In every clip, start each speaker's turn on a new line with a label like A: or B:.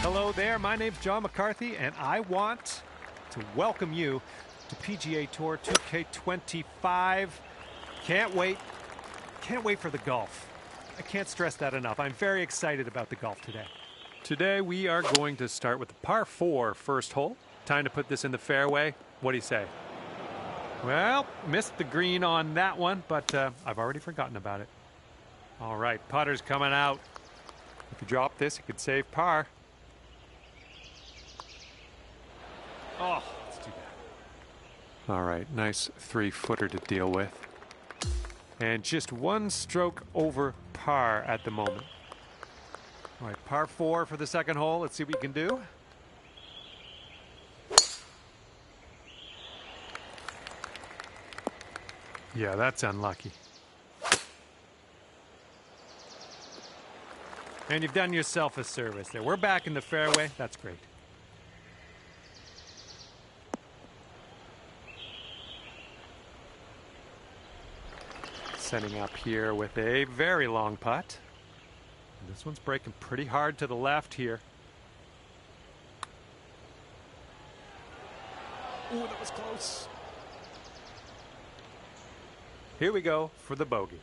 A: Hello there, my name's John McCarthy, and I want to welcome you to PGA Tour 2K25. Can't wait for the golf. I can't stress that enough. I'm very excited about the golf today. Today we are going to start with the par 4 first hole. Time to put this in the fairway. What do you say? Well, missed the green on that one, but I've already forgotten about it. All right, putter's coming out. If you drop this, you could save par. Oh, that's too bad. All right, nice 3-footer to deal with. And just one stroke over par at the moment. All right, par 4 for the second hole. Let's see what we can do. Yeah, that's unlucky. And you've done yourself a service there. We're back in the fairway. That's great. Setting up here with a very long putt. And this one's breaking pretty hard to the left here. Ooh, that was close. Here we go for the bogey.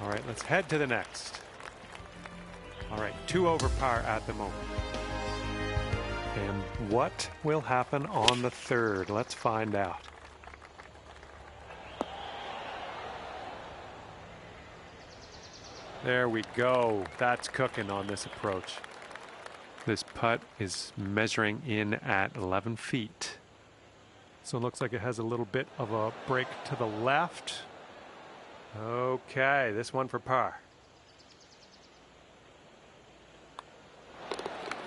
A: All right, let's head to the next. All right, 2 over par at the moment. And what will happen on the third? Let's find out. There we go. That's cooking on this approach. This putt is measuring in at 11 feet. So it looks like it has a little bit of a break to the left. Okay, this one for par.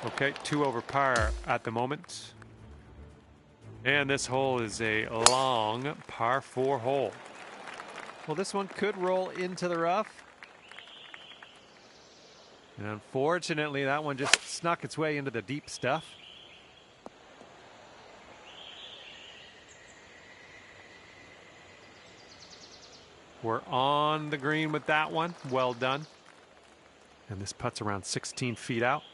A: Okay, 2 over par at the moment. And this hole is a long par 4 hole. Well, this one could roll into the rough. And unfortunately, that one just snuck its way into the deep stuff. We're on the green with that one. Well done. And this putt's around 16 feet out.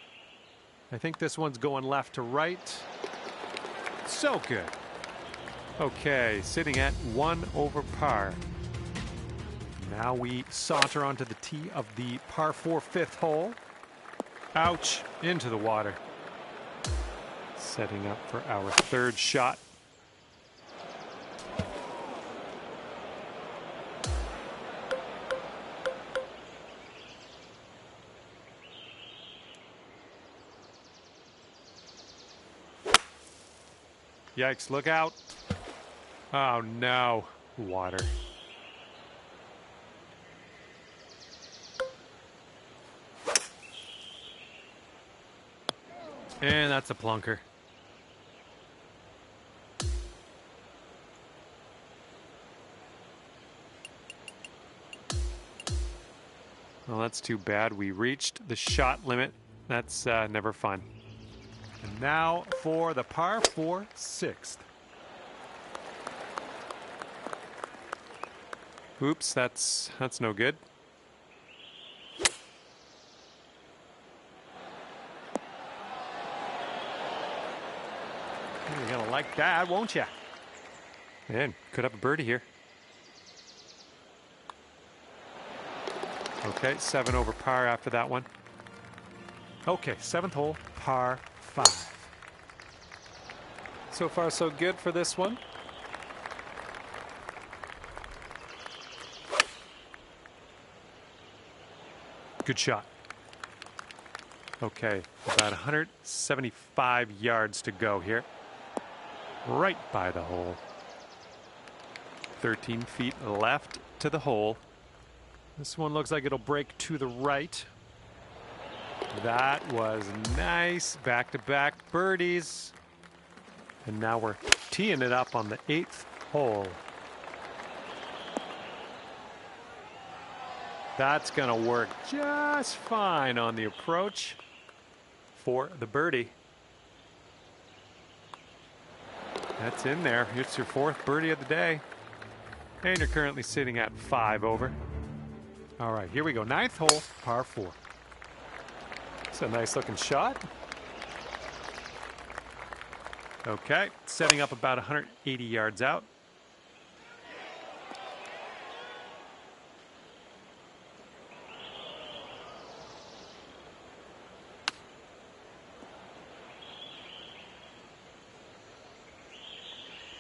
A: I think this one's going left to right. So good. Okay, sitting at 1 over par. Now we saunter onto the tee of the par 4 fifth hole. Ouch, into the water. Setting up for our third shot. Yikes, look out. Oh no, water. And that's a plunker. Well, that's too bad. We reached the shot limit. That's never fun. And now for the par 4 sixth. Oops, that's no good. You're gonna like that, won't you? Man, could have a birdie here. Okay, 7 over par after that one. Okay, 7th hole, par 5. So far, so good for this one. Good shot. Okay, about 175 yards to go here. Right by the hole. 13 feet left to the hole. This one looks like it'll break to the right. That was nice. Back-to-back birdies. And now we're teeing it up on the 8th hole. That's going to work just fine on the approach for the birdie. That's in there. It's your 4th birdie of the day. And you're currently sitting at 5 over. All right, here we go. 9th hole, par 4. It's a nice looking shot. Okay, setting up about 180 yards out.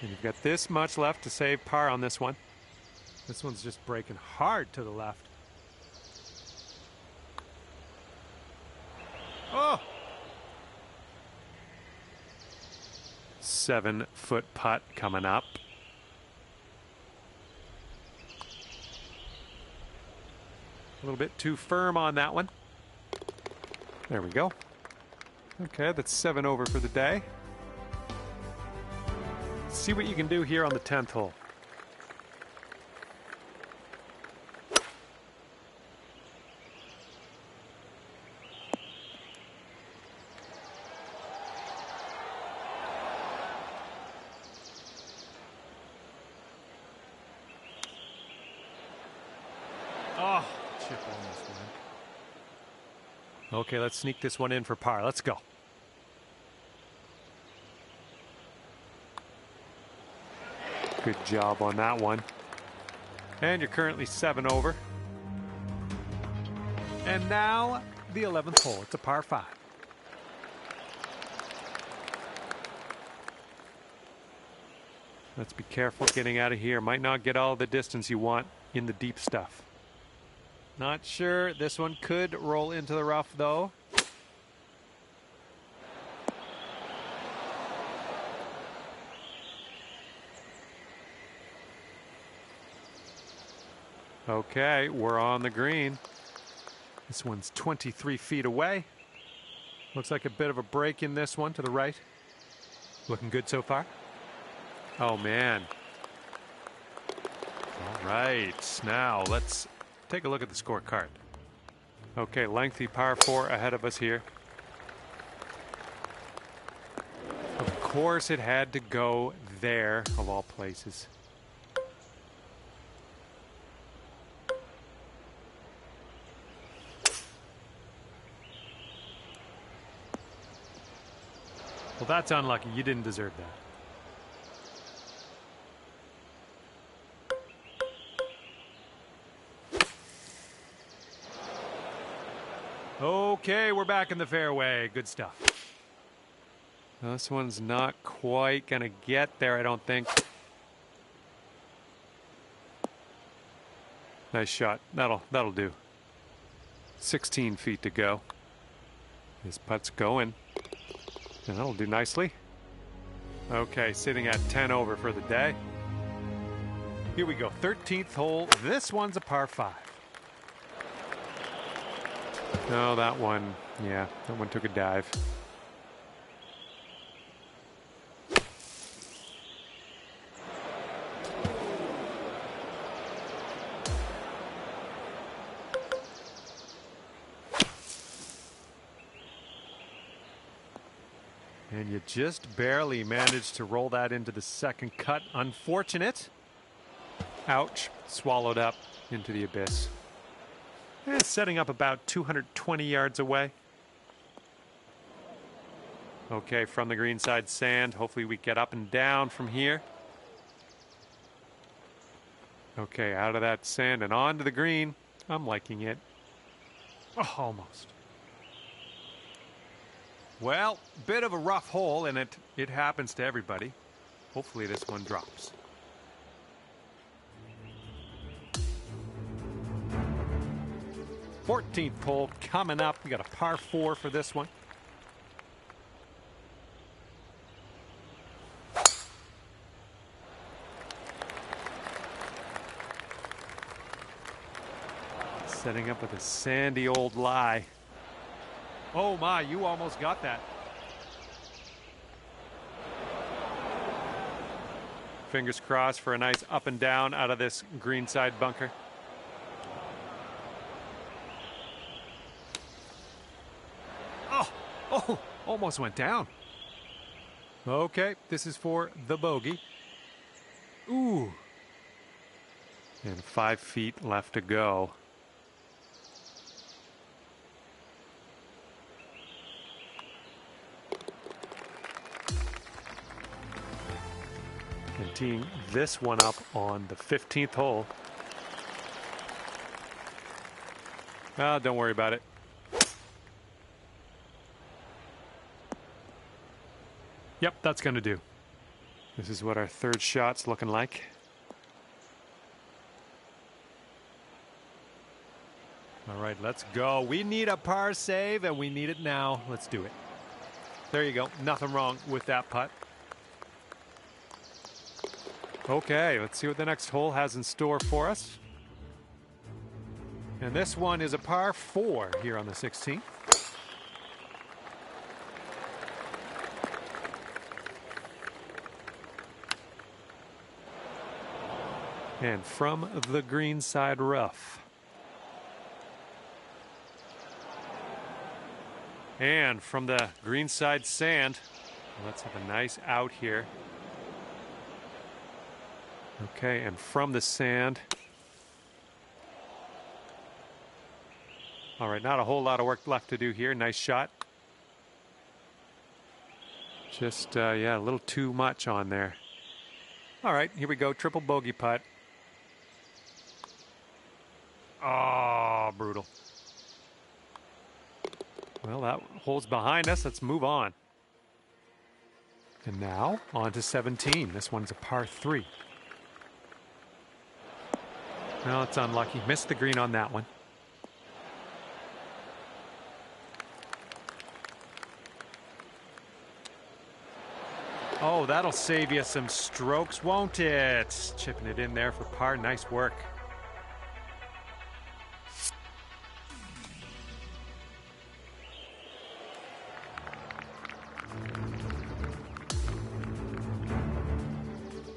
A: And you've got this much left to save par on this one. This one's just breaking hard to the left. Oh! 7-foot putt coming up. A little bit too firm on that one. There we go. Okay, that's 7 over for the day. See what you can do here on the 10th hole. Oh, chip almost went. Okay, let's sneak this one in for par. Let's go. Good job on that one. And you're currently 7 over. And now the 11th hole. It's a par 5. Let's be careful getting out of here. Might not get all the distance you want in the deep stuff. Not sure. This one could roll into the rough, though. Okay, we're on the green. This one's 23 feet away. Looks like a bit of a break in this one to the right. Looking good so far. Oh, man. All right, now let's take a look at the scorecard. Okay, lengthy par 4 ahead of us here. Of course, it had to go there, of all places. Well, that's unlucky. You didn't deserve that. Okay, we're back in the fairway. Good stuff. This one's not quite going to get there, I don't think. Nice shot. That'll do. 16 feet to go. This putt's going. And that'll do nicely. Okay, sitting at 10 over for the day. Here we go, 13th hole. This one's a par 5. No, that one, yeah, that one took a dive. And you just barely managed to roll that into the second cut. Unfortunate. Ouch. Swallowed up into the abyss. And setting up about 220 yards away. Okay, from the green side sand. Hopefully we get up and down from here. Okay, out of that sand and onto the green. I'm liking it. Oh, almost. Well, bit of a rough hole, and it happens to everybody. Hopefully this one drops. Fourteenth hole coming up. We got a par 4 for this one. Setting up with a sandy old lie. Oh my, you almost got that. Fingers crossed for a nice up and down out of this greenside bunker. Oh, almost went down. Okay, this is for the bogey. Ooh. And 5 feet left to go. teeing this one up on the 15th hole. Don't worry about it. Yep, that's going to do. This is what our third shot's looking like. All right, let's go. We need a par save, and we need it now. Let's do it. There you go. Nothing wrong with that putt. Okay, let's see what the next hole has in store for us. And this one is a par 4 here on the 16th. And from the greenside rough. And from the greenside sand. Let's have a nice out here. Okay, and from the sand. All right, not a whole lot of work left to do here. Nice shot. Just, yeah, a little too much on there. All right, here we go. Triple bogey putt. Oh, brutal. Well, that hole's behind us. Let's move on. And now, on to 17. This one's a par 3. Well, it's unlucky. Missed the green on that one. Oh, that'll save you some strokes, won't it? Chipping it in there for par. Nice work.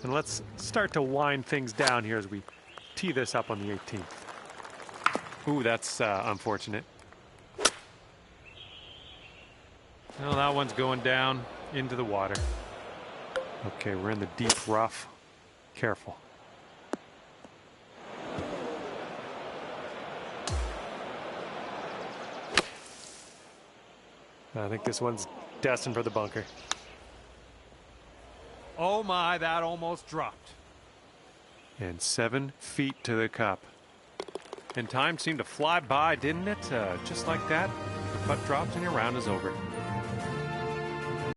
A: And let's start to wind things down here as we tee this up on the 18th. Ooh, that's unfortunate. Well, that one's going down into the water. Okay, we're in the deep rough. Careful. I think this one's destined for the bunker. Oh my, that almost dropped. And 7 feet to the cup. And time seemed to fly by, didn't it? Just like that, the putt drops and your round is over.